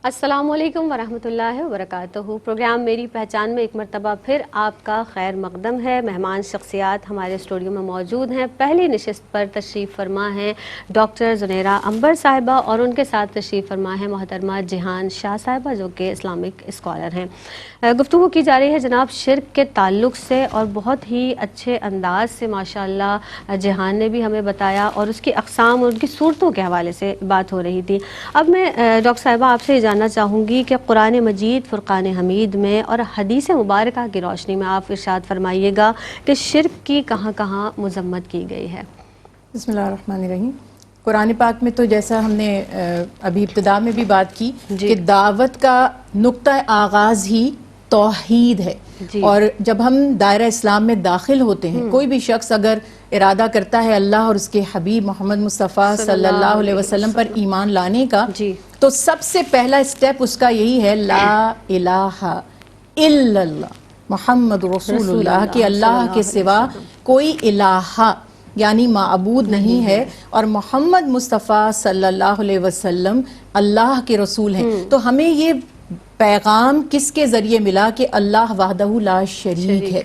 السلام علیکم ورحمۃ اللہ وبرکاتہ۔ پروگرام میری پہچان میں ایک مرتبہ پھر آپ کا خیر مقدم ہے۔ مہمان شخصیات ہمارے اسٹوڈیو میں موجود ہیں۔ پہلی نشست پر تشریف فرما ہیں ڈاکٹر زنیرہ عنبر صاحبہ اور ان کے ساتھ تشریف فرما ہے محترمہ جہان شاہ صاحبہ جو کہ اسلامک اسکالر ہیں۔ گفتگو کی جا رہی ہے جناب شرک کے تعلق سے، اور بہت ہی اچھے انداز سے ماشاءاللہ جہان نے بھی ہمیں بتایا اور اس کی اقسام اور ان کی صورتوں کے حوالے سے بات ہو رہی تھی۔ اب میں ڈاکٹر صاحبہ آپ سے جاننا چاہوں گی کہ قرآن مجید فرقان حمید میں اور حدیث مبارکہ کی روشنی میں آپ ارشاد فرمائیے گا کہ شرک کی کہاں کہاں مذمت کی گئی ہے۔ بسم اللہ الرحمن الرحیم۔ قرآن پاک میں تو جیسا ہم نے ابھی ابتدا میں بھی بات کی کہ دعوت کا نقطہ آغاز ہی توحید ہے، اور جب ہم دائرہ اسلام میں داخل ہوتے ہیں، کوئی بھی شخص اگر ارادہ کرتا ہے اللہ اور اس کے حبیب محمد مصطفیٰ صلی اللہ علیہ وسلم پر ایمان لانے کا، تو سب سے پہلا اسٹیپ اس کا یہی ہے لا الہ الا اللہ محمد رسول اللہ، کہ اللہ کے سوا کوئی الہ یعنی معبود نہیں ہے، اور محمد مصطفیٰ صلی اللہ علیہ وسلم اللہ کے رسول ہیں۔ تو ہمیں یہ پیغام کس کے ذریعے ملا کہ اللہ وحدہ لا شریک ہے۔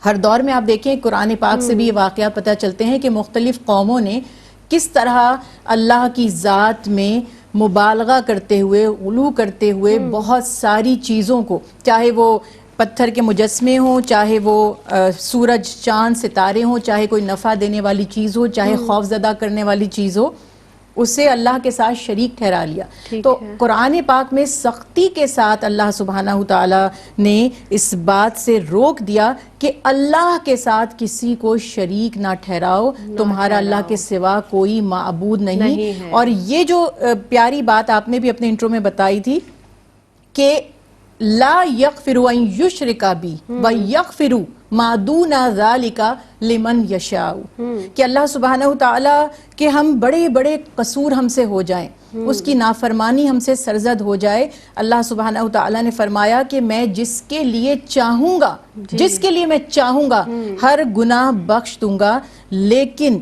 ہر دور میں آپ دیکھیں قرآن پاک سے بھی یہ واقعات پتہ چلتے ہیں کہ مختلف قوموں نے کس طرح اللہ کی ذات میں مبالغہ کرتے ہوئے، غلو کرتے ہوئے بہت ساری چیزوں کو، چاہے وہ پتھر کے مجسمے ہوں، چاہے وہ سورج چاند ستارے ہوں، چاہے کوئی نفع دینے والی چیز ہو، چاہے خوف زدہ کرنے والی چیز ہو، اسے اللہ کے ساتھ شریک ٹھہرا لیا۔ تو قرآن پاک میں سختی کے ساتھ اللہ سبحانہ تعالیٰ نے اس بات سے روک دیا کہ اللہ کے ساتھ کسی کو شریک نہ ٹھہراؤ، تمہارا اللہ کے سوا کوئی معبود نہیں۔ اور یہ جو پیاری بات آپ نے بھی اپنے انٹرو میں بتائی تھی کہ لا یغفر ان یشرک بہ ویغفر ما دون ذلک لمن یشاء، کہ اللہ سبحانہ تعالیٰ کہ ہم بڑے بڑے قصور ہم سے ہو جائیں، اس کی نافرمانی ہم سے سرزد ہو جائے، اللہ سبحانہ تعالیٰ نے فرمایا کہ میں جس کے لیے چاہوں گا ہر گناہ بخش دوں گا، لیکن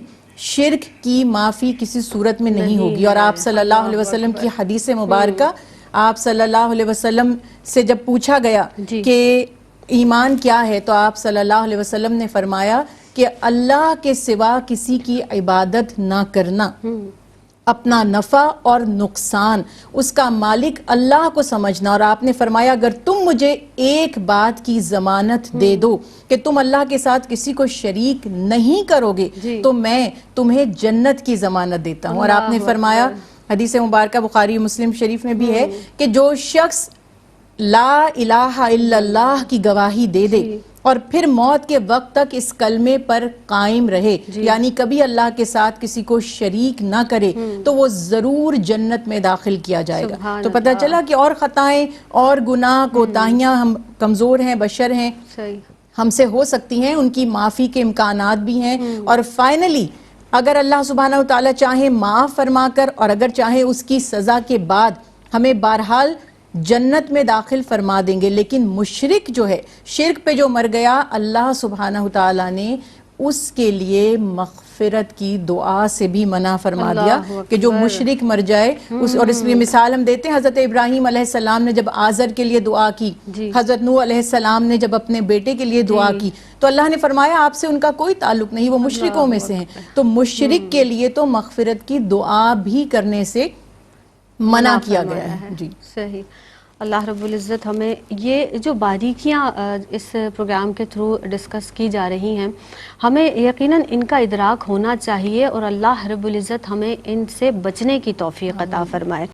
شرک کی معافی کسی صورت میں نہیں ہوگی۔ اور آپ صلی اللہ علیہ وسلم کی حدیث مبارکہ، آپ صلی اللہ علیہ وسلم سے جب پوچھا گیا کہ ایمان کیا ہے، تو آپ صلی اللہ علیہ وسلم نے فرمایا کہ اللہ کے سوا کسی کی عبادت نہ کرنا، اپنا نفع اور نقصان اس کا مالک اللہ کو سمجھنا، اور آپ نے فرمایا اگر تم مجھے ایک بات کی ضمانت دے دو کہ تم اللہ کے ساتھ کسی کو شریک نہیں کرو گے تو میں تمہیں جنت کی ضمانت دیتا ہوں۔ اور آپ نے فرمایا حدیث مبارکہ بخاری مسلم شریف میں بھی ہے کہ جو شخص لا الہ الا اللہ کی گواہی دے دے اور پھر موت کے وقت تک اس کلمے پر قائم رہے، یعنی کبھی اللہ کے ساتھ کسی کو شریک نہ کرے، تو وہ ضرور جنت میں داخل کیا جائے گا۔ تو پتہ چلا کہ اور خطائیں اور گناہ کوتاہیاں، ہم کمزور ہیں، بشر ہیں، ہم سے ہو سکتی ہیں، ان کی معافی کے امکانات بھی ہیں، اور فائنلی اگر اللہ سبحانہ وتعالی چاہے معاف فرما کر، اور اگر چاہے اس کی سزا کے بعد ہمیں بہرحال جنت میں داخل فرما دیں گے۔ لیکن مشرک جو ہے، شرک پہ جو مر گیا، اللہ سبحانہ وتعالی نے اس کے لیے مغفرت کی دعا سے بھی منع فرما دیا کہ جو مشرک مر جائے اور اس میں مثال ہم دیتے ہیں حضرت ابراہیم علیہ السلام نے جب آزر کے لیے دعا کی، حضرت نوح علیہ السلام نے جب اپنے بیٹے کے لیے دعا کی، تو اللہ نے فرمایا آپ سے ان کا کوئی تعلق نہیں، وہ مشرکوں میں سے ہیں۔ تو مشرک کے لیے تو مغفرت کی دعا بھی کرنے سے منع کیا گیا ہے۔ جی صحیح۔ اللہ رب العزت ہمیں یہ جو باریکیاں اس پروگرام کے تھرو ڈسکس کی جا رہی ہیں، ہمیں یقیناً ان کا ادراک ہونا چاہیے، اور اللہ رب العزت ہمیں ان سے بچنے کی توفیق عطا فرمائے۔